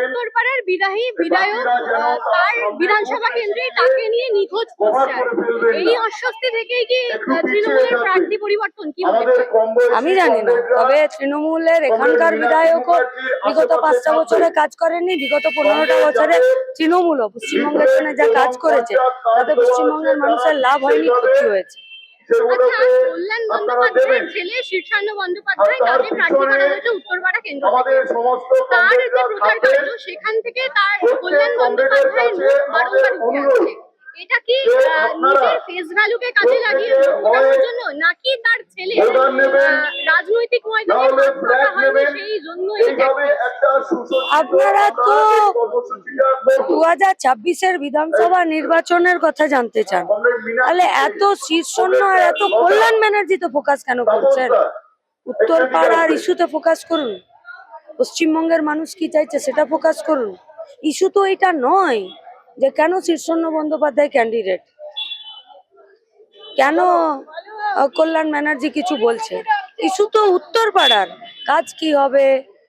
উত্তরপাড়ার বিধায়ক তার বিধানসভা কেন্দ্রে তাকে নিয়ে নিখোঁজ পোস্টার, এই অস্বস্তি থেকেই কি তৃণমূলের প্রার্থী পরিবর্তন কি হতে পারে? আমি জানি না, তবে তৃণমূলের এখানকার বিধায়কও বিগত 5টা বছরে কাজ করেননি। বিগত 15টা বছরে তৃণমূলও পশ্চিমবঙ্গের জন্য যা কাজ করেছে তাতে পশ্চিমবঙ্গের মানুষের লাভ হয়নি, ক্ষতি হয়েছে। আচ্ছা, কল্যাণ বন্দ্যোপাধ্যায়ের ছেলে শীর্ষান্ন বন্দ্যোপাধ্যায় তাকে প্রার্থী করা হয়েছে উত্তরপাড়া কেন্দ্র থেকে। তার যে প্রচার কার্য, সেখান থেকে তার কল্যাণ বন্দ্যোপাধ্যায়ের মুখ বারংবার উঠে আসছে। এটা কি নিজের ফেস ভ্যালুকে কাজে লাগিয়ে ভোটানোর জন্য, নাকি তার ছেলে রাজনৈতিক ময়দানে হাত পাতা হয়নি সেই জন্য? আপনারা তো 2026-এর বিধানসভা নির্বাচনের কথা জানতে চান, তাহলে এত শীর্ষণ্য আর এত কল্যাণ ব্যানার্জি তো ফোকাস কেন করছেন? উত্তরপাড়ার ইস্যুতে ফোকাস করুন, পশ্চিমবঙ্গের মানুষ কি চাইছে সেটা ফোকাস করুন। ইস্যু তো এটা নয় যে কেন শীর্ষণ্য বন্দ্যোপাধ্যায় ক্যান্ডিডেট, কেন কল্যাণ ব্যানার্জি কিছু বলছে। ইস্যু তো উত্তরপাড়ার কাজ কি হবে,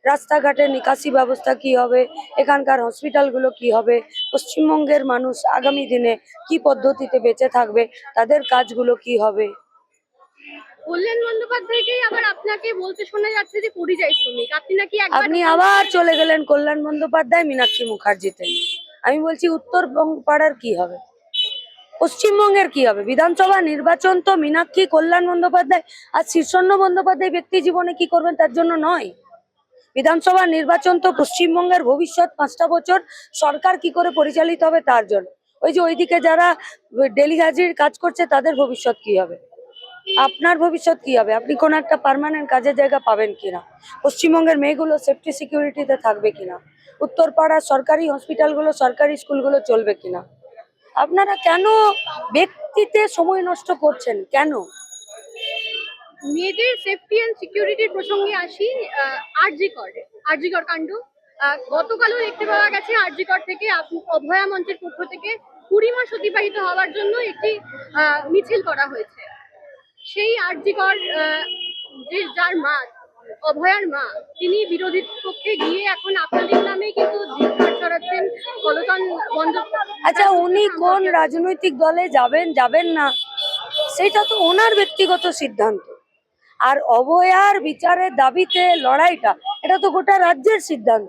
রাস্তাঘাটের নিকাশি ব্যবস্থা কি হবে, এখানকার হসপিটালগুলো কি হবে, পশ্চিমবঙ্গের মানুষ আগামী দিনে কি পদ্ধতিতে বেঁচে থাকবে, তাদের কাজগুলো কি হবে। কল্যাণ বন্দ্যোপাধ্যায়কেই আবার আপনাকে বলতে শোনা যাচ্ছে যে পরিযায়ী শ্রমিক। আপনি আবার চলে গেলেন কল্যাণ বন্দ্যোপাধ্যায়, মীনাক্ষী মুখার্জিতে। আমি বলছি উত্তরপাড়ার কি হবে, পশ্চিমবঙ্গের কি হবে? বিধানসভা নির্বাচন তো মীনাক্ষী, কল্যাণ বন্দ্যোপাধ্যায় আর শীর্ষণ্য বন্দ্যোপাধ্যায় ব্যক্তি জীবনে কি করবেন তার জন্য নয়। বিধানসভা নির্বাচন তো পশ্চিমবঙ্গের ভবিষ্যৎ 5টা বছর সরকার কি করে পরিচালিত হবে তার জন্য। ওই যে ওইদিকে যারা ডেলি হাজির কাজ করছে তাদের ভবিষ্যৎ কি হবে, আপনার ভবিষ্যৎ কি হবে? আপনি কোনো একটা পার্মানেন্ট কাজের জায়গা পাবেন কিনা, পশ্চিমবঙ্গের মেয়েগুলো সেফটি সিকিউরিটিতে থাকবে কিনা, উত্তরপাড়ার সরকারি হসপিটালগুলো, সরকারি স্কুলগুলো চলবে কিনা। আপনারা কেন ব্যক্তিতে সময় নষ্ট করছেন কেন? মেয়েদের সেফটি এন্ড সিকিউরিটির প্রসঙ্গে আসি। আরজিকর কাণ্ড, গতকালও দেখতে পাওয়া গেছে আরজিকর থেকে অভয়া মঞ্চের পক্ষ থেকে 20 মাস অতিবাহিত হওয়ার জন্য একটি মিছিল করা হয়েছে। সেই আরজিকর যার মা, অভয়ার মা, তিনি বিরোধী পক্ষে গিয়ে এখন আপনাদের নামে কিন্তু ধিক্কার ছড়াচ্ছেন কলতান বন্ধ। আচ্ছা, উনি কোন রাজনৈতিক দলে যাবেন যাবেন না সেটা তো ওনার ব্যক্তিগত সিদ্ধান্ত, আর অভয়ার বিচারের দাবিতে লড়াইটা এটা তো গোটা রাজ্যের সিদ্ধান্ত।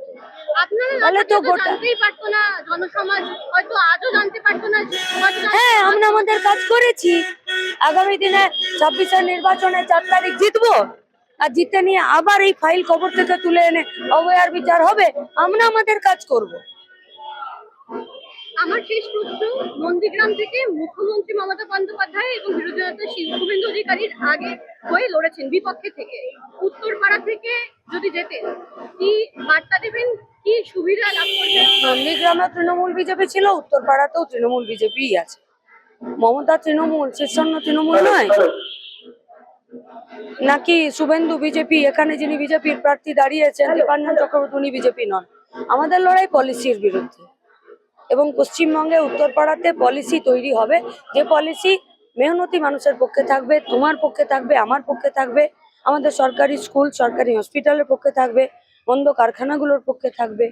আপনারা তো জানতেই পারতো না, জনসমাজ হয়তো আজও জানতে পারতো না। হ্যাঁ, আমরা আমাদের কাজ করেছি। আগামী দিনে 26-এর নির্বাচনে 4 তারিখ জিতবো, আর জিতে নিয়ে আবার এই ফাইল কবর থেকে তুলে এনে অভয়ার বিচার হবে, আমরা আমাদের কাজ করব। আমার শেষ প্রশ্ন, নন্দীগ্রাম থেকে মুখ্যমন্ত্রী মমতা বন্দ্যোপাধ্যায় এবং বিরোধী নেতা শুভেন্দু অধিকারীর আগে হয়ে লড়েছেন বিপক্ষে থেকে। উত্তরপাড়া থেকে যদি যেতেন, কি বার্তা দেবেন, কি সুবিধা লাভ করবেন? নন্দীগ্রামে তৃণমূল বিজেপি ছিল, উত্তরপাড়াতেও তৃণমূল বিজেপি আছে। মমতা তৃণমূল, শীর্ষণ্য তৃণমূল নয় নাকি শুভেন্দু বিজেপি? এখানে যিনি বিজেপির প্রার্থী দাঁড়িয়েছেন দীপাঞ্জন চক্রবর্তী, উনি বিজেপি নন। আমাদের লড়াই পলিসির বিরুদ্ধে, এবং পশ্চিমবঙ্গে উত্তরপাড়াতে পলিসি তৈরি হবে যে পলিসি মেহনতি মানুষের পক্ষে থাকবে, তোমার পক্ষে থাকবে, আমার পক্ষে থাকবে, আমাদের সরকারি স্কুল, সরকারি হসপিটালের পক্ষে থাকবে, বন্ধ কারখানাগুলোর পক্ষে থাকবে,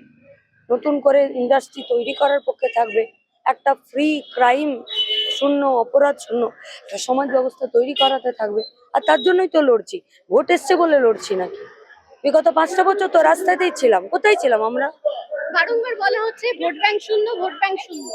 নতুন করে ইন্ডাস্ট্রি তৈরি করার পক্ষে থাকবে, একটা ফ্রি ক্রাইম শূন্য, অপরাধ শূন্য একটা সমাজ ব্যবস্থা তৈরি করাতে থাকবে। আর তার জন্যই তো লড়ছি, ভোট এসছে বলে লড়ছি নাকি? বিগত 5টা বছর তো রাস্তাতেই ছিলাম। কোথায় ছিলাম আমরা? বারংবার বলা হচ্ছে ভোট ব্যাংক শূন্য, ভোট ব্যাংক শূন্য।